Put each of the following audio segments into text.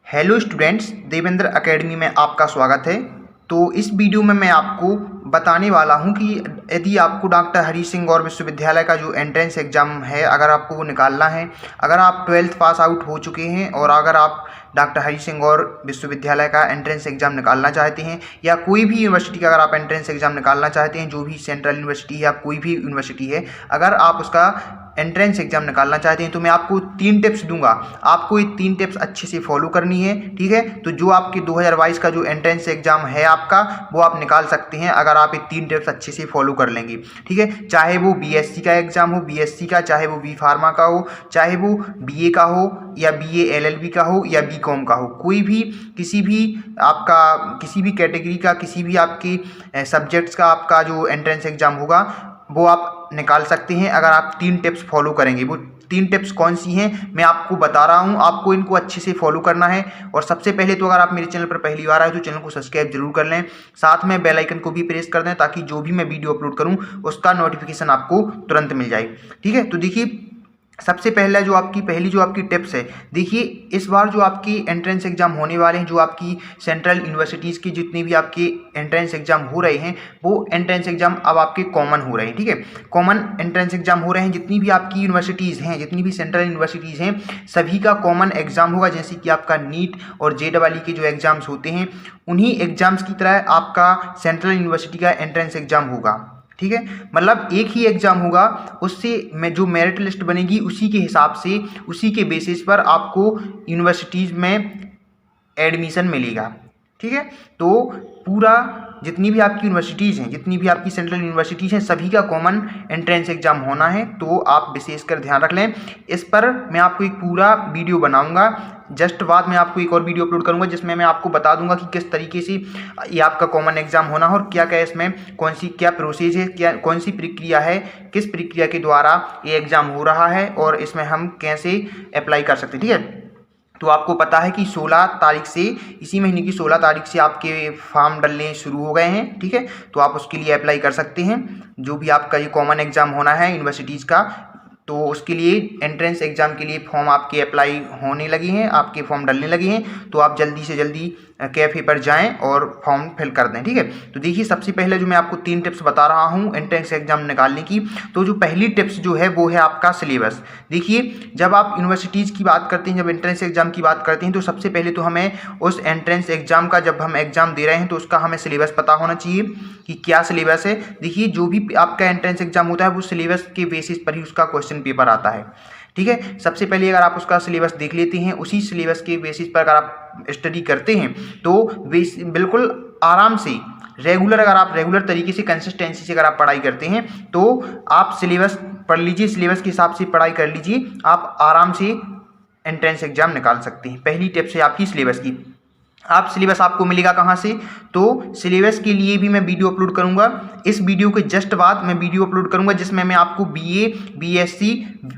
Hello students, Devendra academy में आपका स्वागत है। तो इस वीडियो में मैं आपको बताने वाला हूं कि यदि आपको डॉक्टर हरी सिंह गौर विश्वविद्यालय का जो एंट्रेंस एग्ज़ाम है, अगर आपको वो निकालना है, अगर आप 12th पास आउट हो चुके हैं और अगर आप डॉक्टर हरी सिंह गौर विश्वविद्यालय का एंट्रेंस एग्ज़ाम निकालना चाहते हैं या कोई भी यूनिवर्सिटी का अगर आप एंट्रेंस एग्ज़ाम निकालना चाहते हैं, जो भी सेंट्रल यूनिवर्सिटी है या कोई भी यूनिवर्सिटी है, अगर आप उसका एंट्रेंस एग्जाम निकालना चाहते हैं तो मैं आपको 3 टिप्स दूंगा। आपको ये 3 टिप्स अच्छे से फॉलो करनी है, ठीक है। तो जो आपके 2022 का जो एंट्रेंस एग्जाम है आपका, वो आप निकाल सकते हैं अगर आप ये 3 टिप्स अच्छे से फॉलो कर लेंगे, ठीक है। चाहे वो बीएससी का एग्जाम हो, बीएससी का, चाहे वो बी फार्मा का हो, चाहे वो बीए का हो या बीए एलएलबी का हो या बीकॉम का हो, कोई भी किसी भी आपका किसी भी कैटेगरी का किसी भी आपके सब्जेक्ट्स का आपका जो एंट्रेंस एग्जाम होगा वो आप निकाल सकते हैं अगर आप 3 टिप्स फॉलो करेंगे। वो 3 टिप्स कौन सी हैं मैं आपको बता रहा हूं, आपको इनको अच्छे से फॉलो करना है। और सबसे पहले तो अगर आप मेरे चैनल पर पहली बार आए तो चैनल को सब्सक्राइब जरूर कर लें, साथ में बेल आइकन को भी प्रेस कर दें ताकि जो भी मैं वीडियो अपलोड करूं उसका नोटिफिकेशन आपको तुरंत मिल जाए, ठीक है। तो देखिए, सबसे पहला जो आपकी टिप्स है, देखिए इस बार जो आपकी एंट्रेंस एग्जाम होने वाले हैं, जो आपकी सेंट्रल यूनिवर्सिटीज़ की जितनी भी आपके एंट्रेंस एग्जाम हो रहे हैं, वो एंट्रेंस एग्जाम अब आपके कॉमन हो रहे हैं, ठीक है। कॉमन एंट्रेंस एग्जाम हो रहे हैं, जितनी भी आपकी यूनिवर्सिटीज़ हैं, जितनी भी सेंट्रल यूनिवर्सिटीज़ हैं, सभी का कॉमन एग्जाम होगा। जैसे कि आपका नीट और जेईई के जो एग्जाम्स होते हैं, उन्हीं एग्जाम्स की तरह आपका सेंट्रल यूनिवर्सिटी का एंट्रेंस एग्जाम होगा, ठीक है। मतलब एक ही एग्जाम होगा, उससे में जो मेरिट लिस्ट बनेगी उसी के हिसाब से, उसी के बेसिस पर आपको यूनिवर्सिटीज़ में एडमिशन मिलेगा, ठीक है। तो पूरा जितनी भी आपकी यूनिवर्सिटीज़ हैं, जितनी भी आपकी सेंट्रल यूनिवर्सिटीज़ हैं, सभी का कॉमन एंट्रेंस एग्जाम होना है। तो आप विशेषकर ध्यान रख लें। इस पर मैं आपको एक पूरा वीडियो बनाऊंगा, जस्ट बाद में आपको एक और वीडियो अपलोड करूंगा जिसमें मैं आपको बता दूंगा कि किस तरीके से ये आपका कॉमन एग्जाम होना है और क्या क्या इसमें क्या प्रोसेस है, क्या कौन सी प्रक्रिया है, किस प्रक्रिया के द्वारा ये एग्ज़ाम हो रहा है और इसमें हम कैसे अप्लाई कर सकते हैं, ठीक है। तो आपको पता है कि 16 तारीख से, इसी महीने की 16 तारीख से आपके फॉर्म डलने शुरू हो गए हैं, ठीक है। तो आप उसके लिए अप्लाई कर सकते हैं। जो भी आपका ये कॉमन एग्जाम होना है यूनिवर्सिटीज़ का, तो उसके लिए एंट्रेंस एग्जाम के लिए फॉर्म आपके अप्लाई होने लगे हैं, आपके फॉर्म डलने लगे हैं। तो आप जल्दी से जल्दी कैफे पर जाएं और फॉर्म फिल कर दें, ठीक है। तो देखिए, सबसे पहले जो मैं आपको 3 टिप्स बता रहा हूं एंट्रेंस एग्जाम निकालने की, तो जो पहली टिप्स जो है वो है आपका सिलेबस। देखिए, जब आप यूनिवर्सिटीज़ की बात करते हैं, जब एंट्रेंस एग्जाम की बात करते हैं, तो सबसे पहले तो हमें उस एंट्रेंस एग्जाम का, जब हम एग्जाम दे रहे हैं तो उसका हमें सिलेबस पता होना चाहिए कि क्या सिलेबस है। देखिए, जो भी आपका एंट्रेंस एग्जाम होता है वो सिलेबस के बेसिस पर ही उसका क्वेश्चन पेपर आता है, ठीक है। सबसे पहले अगर आप उसका सिलेबस देख लेते हैं, उसी सिलेबस के बेसिस पर अगर आप स्टडी करते हैं तो बिल्कुल आराम से रेगुलर, अगर आप रेगुलर तरीके से कंसिस्टेंसी से अगर आप पढ़ाई करते हैं तो आप सिलेबस पढ़ लीजिए, सिलेबस के हिसाब से पढ़ाई कर लीजिए, आप आराम से एंट्रेंस एग्जाम निकाल सकते हैं। पहली टिप्स है आपकी सिलेबस की। आप सिलेबस आपको मिलेगा कहाँ से, तो सिलेबस के लिए भी मैं वीडियो अपलोड करूंगा। इस वीडियो के जस्ट बाद मैं वीडियो अपलोड करूंगा जिसमें मैं आपको बीए, बीएससी,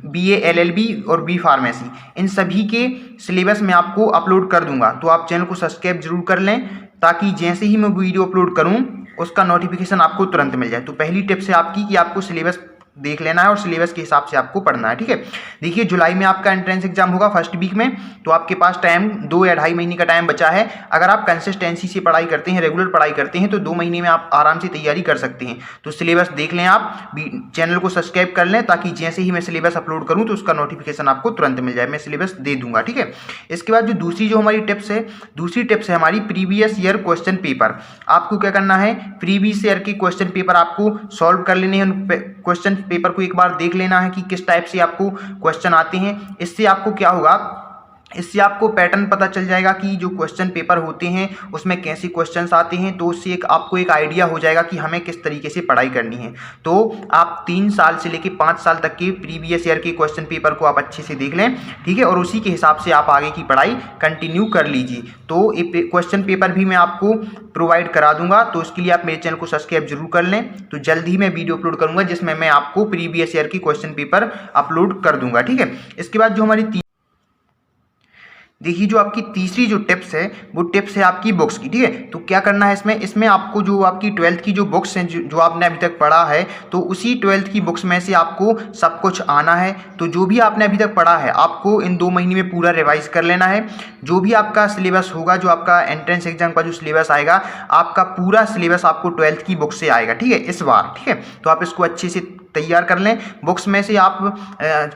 बीए एलएलबी और बी फार्मेसी, इन सभी के सिलेबस में आपको अपलोड कर दूंगा। तो आप चैनल को सब्सक्राइब जरूर कर लें ताकि जैसे ही मैं वीडियो अपलोड करूँ उसका नोटिफिकेशन आपको तुरंत मिल जाए। तो पहली टिप्स है आपकी कि आपको सिलेबस देख लेना है और सिलेबस के हिसाब से आपको पढ़ना है, ठीक है। देखिए, जुलाई में आपका एंट्रेंस एग्जाम होगा फर्स्ट वीक में, तो आपके पास टाइम 2 या 2.5 महीने का टाइम बचा है। अगर आप कंसिस्टेंसी से पढ़ाई करते हैं, रेगुलर पढ़ाई करते हैं, तो 2 महीने में आप आराम से तैयारी कर सकते हैं। तो सिलेबस देख लें, आप चैनल को सब्सक्राइब कर लें ताकि जैसे ही मैं सिलेबस अपलोड करूँ तो उसका नोटिफिकेशन आपको तुरंत मिल जाए, मैं सिलेबस दे दूंगा, ठीक है। इसके बाद जो दूसरी जो हमारी टिप्स है, दूसरी टिप्स है हमारी प्रीवियस ईयर क्वेश्चन पेपर। आपको क्या करना है, प्रीवियस ईयर के क्वेश्चन पेपर आपको सॉल्व कर लेने हैं। क्वेश्चन पेपर को एक बार देख लेना है कि किस टाइप से आपको क्वेश्चन आते हैं। इससे आपको क्या होगा, इससे आपको पैटर्न पता चल जाएगा कि जो क्वेश्चन पेपर होते हैं उसमें कैसे क्वेश्चंस आते हैं। तो उससे आपको एक आइडिया हो जाएगा कि हमें किस तरीके से पढ़ाई करनी है। तो आप 3 साल से लेकर 5 साल तक के प्रीवियस ईयर के क्वेश्चन पेपर को आप अच्छे से देख लें, ठीक है, और उसी के हिसाब से आप आगे की पढ़ाई कंटिन्यू कर लीजिए। तो ये क्वेश्चन पेपर भी मैं आपको प्रोवाइड करा दूंगा, तो उसके लिए आप मेरे चैनल को सब्सक्राइब जरूर कर लें। तो जल्द ही मैं वीडियो अपलोड करूंगा जिसमें मैं आपको प्रीवियस ईयर की क्वेश्चन पेपर अपलोड कर दूंगा, ठीक है। इसके बाद जो हमारी देखिए जो आपकी तीसरी जो टिप्स है वो टिप्स है आपकी बुक्स की, ठीक है। तो क्या करना है इसमें आपको जो आपकी 12th की जो बुक्स हैं जो आपने अभी तक पढ़ा है, तो उसी 12th की बुक्स में से आपको सब कुछ आना है। तो जो भी आपने अभी तक पढ़ा है आपको इन 2 महीने में पूरा रिवाइज कर लेना है। जो भी आपका सिलेबस होगा, जो आपका एंट्रेंस एग्जाम का जो सिलेबस आएगा, आपका पूरा सिलेबस आपको 12th की बुक से आएगा, ठीक है, इस बार, ठीक है। तो आप इसको अच्छे से तैयार कर लें। बुक्स में से आप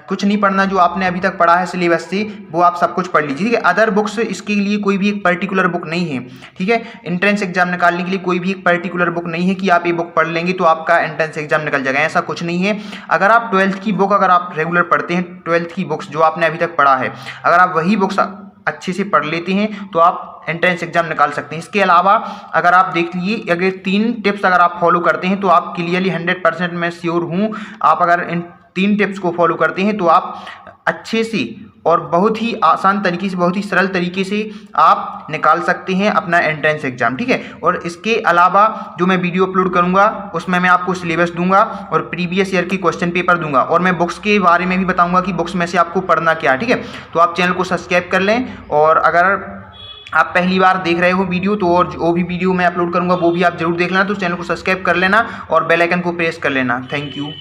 कुछ नहीं पढ़ना, जो आपने अभी तक पढ़ा है सिलेबस से वो आप सब कुछ पढ़ लीजिए, ठीक है। अदर बुक्स इसके लिए कोई भी एक पर्टिकुलर बुक नहीं है, ठीक है। एंट्रेंस एग्जाम निकालने के लिए कोई भी एक पर्टिकुलर बुक नहीं है कि आप ये बुक पढ़ लेंगे तो आपका एंट्रेंस एग्जाम निकल जाएगा, ऐसा कुछ नहीं है। अगर आप 12th की बुक अगर आप रेगुलर पढ़ते हैं, 12th की बुक्स जो आपने अभी तक पढ़ा है, अगर आप वही बुक्स अच्छे से पढ़ लेते हैं तो आप एंट्रेंस एग्जाम निकाल सकते हैं। इसके अलावा अगर आप देख लीजिए, अगर 3 टिप्स अगर आप फॉलो करते हैं तो आप क्लियरली 100% मैं श्योर हूँ, आप अगर इन 3 टिप्स को फॉलो करते हैं तो आप अच्छे से और बहुत ही आसान तरीके से, बहुत ही सरल तरीके से आप निकाल सकते हैं अपना एंट्रेंस एग्जाम, ठीक है। और इसके अलावा जो मैं वीडियो अपलोड करूंगा उसमें मैं आपको सिलेबस दूंगा और प्रीवियस ईयर की क्वेश्चन पेपर दूंगा, और मैं बुक्स के बारे में भी बताऊंगा कि बुक्स में से आपको पढ़ना क्या है, ठीक है। तो आप चैनल को सब्सक्राइब कर लें, और अगर आप पहली बार देख रहे हो वीडियो तो और जो भी वीडियो मैं अपलोड करूंगा वो भी आप जरूर देख लेना। तो चैनल को सब्सक्राइब कर लेना और बेल आइकन को प्रेस कर लेना। Thank you.